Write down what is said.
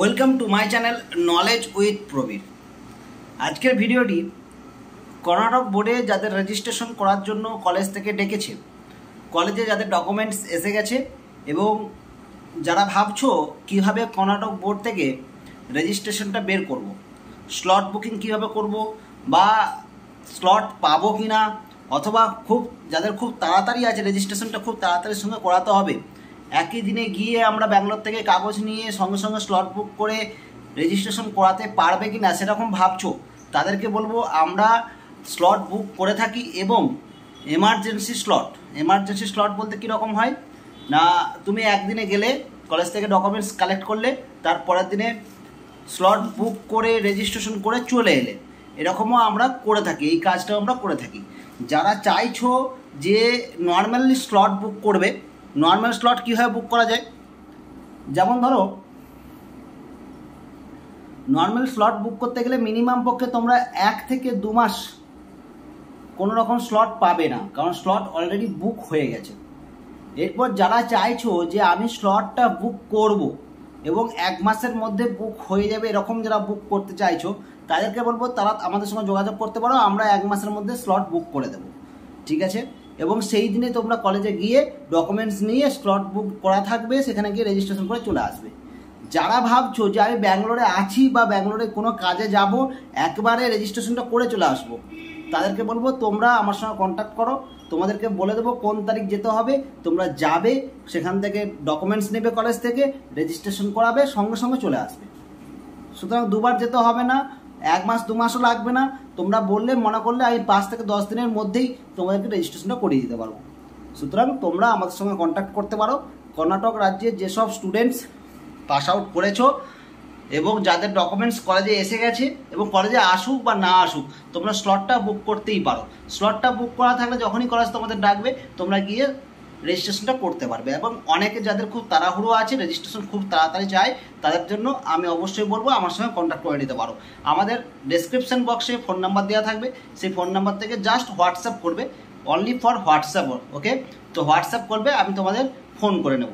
Welcome to my channel knowledge with Prabir. আজকের ভিডিওটি কর্ণাটক বোর্ডে যাদের রেজিস্ট্রেশন করার জন্য কলেজ থেকে ডেকেছে, কলেজে যাদের ডকুমেন্টস এসে গেছে এবং যারা ভাবছো কীভাবে কর্ণাটক বোর্ড থেকে রেজিস্ট্রেশনটা বের করব, স্লট বুকিং কীভাবে করব বা স্লট পাবো কি না, অথবা যাদের খুব তাড়াতাড়ি আছে রেজিস্ট্রেশনটা খুব তাড়াতাড়ির সঙ্গে করাতে হবে, একই দিনে গিয়ে আমরা ব্যাঙ্গালোর থেকে কাগজ নিয়ে সঙ্গে সঙ্গে স্লট বুক করে রেজিস্ট্রেশন করাতে পারবে কি না সেরকম ভাবছো, তাদেরকে বলবো আমরা স্লট বুক করে থাকি এবং এমার্জেন্সি স্লট বলতে কীরকম হয় না, তুমি একদিনে গেলে কলেজ থেকে ডকুমেন্টস কালেক্ট করলে, তারপরের দিনে স্লট বুক করে রেজিস্ট্রেশন করে চলে এলে, এরকমও আমরা করে থাকি, এই কাজটাও আমরা করে থাকি। যারা চাইছো যে নর্মালি স্লট বুক করবে, নর্মাল স্লট কীভাবে বুক করা যায়, যেমন ধরো নর্মাল স্লট বুক করতে গেলে মিনিমাম পক্ষে তোমরা 1 থেকে 2 মাস কোনো রকম স্লট পাবে না, কারণ স্লট অলরেডি বুক হয়ে গেছে। এরপর যারা চাইছো যে আমি স্লটটা বুক করব এবং 1 মাসের মধ্যে বুক হয়ে যাবে, এরকম যারা বুক করতে চাইছো তাদেরকে বলবো তারা আমাদের সঙ্গে যোগাযোগ করতে পারো, আমরা 1 মাসের মধ্যে স্লট বুক করে দেবো, ঠিক আছে। এবং সেই দিনে তোমরা কলেজে গিয়ে ডকুমেন্টস নিয়ে স্লট বুক করা থাকবে, সেখানে গিয়ে রেজিস্ট্রেশন করে চলে আসবে। যারা ভাবছো যে আমি ব্যাঙ্গালোরে আছি বা ব্যাঙ্গালোরে কোনো কাজে যাব, একবারে রেজিস্ট্রেশনটা করে চলে আসবো, তাদেরকে বলবো তোমরা আমার সঙ্গে কন্ট্যাক্ট করো, তোমাদেরকে বলে দেবো কোন তারিখ যেতে হবে, তোমরা যাবে, সেখান থেকে ডকুমেন্টস নেবে কলেজ থেকে, রেজিস্ট্রেশন করাবে, সঙ্গে সঙ্গে চলে আসবে। সুতরাং দুবার যেতে হবে না, 1 মাস 2 মাসও লাগবে না, তোমরা বললে মনে করলে আমি 5 থেকে 10 দিনের মধ্যেই তোমাদেরকে রেজিস্ট্রেশনটা করিয়ে দিতে পারবো। সুতরাং তোমরা আমাদের সঙ্গে কন্ট্যাক্ট করতে পারো। কর্ণাটক রাজ্যের যেসব স্টুডেন্টস পাস আউট করেছো এবং যাদের ডকুমেন্টস কলেজে এসে গেছে এবং কলেজে আসুক বা না আসুক, তোমরা স্লটটা বুক করতেই পারো। স্লটটা বুক করা থাকলে যখনই কলেজ তোমাদের ডাকবে তোমরা গিয়ে রেজিস্ট্রেশনটা করতে পারবে। এবং অনেকে যাদের খুব তাড়াহুড়ো আছে, রেজিস্ট্রেশন খুব তাড়াতাড়ি চায়, তাদের জন্য আমি অবশ্যই বলবো আমার সঙ্গে কন্ট্যাক্ট করে নিতে পারো। আমাদের ডেসক্রিপশন বক্সে ফোন নাম্বার দেওয়া থাকবে, সেই ফোন নাম্বার থেকে জাস্ট হোয়াটসঅ্যাপ করবে, অনলি ফর হোয়াটসঅ্যাপ, ওকে। তো হোয়াটসঅ্যাপ করবে, আমি তোমাদের ফোন করে নেব।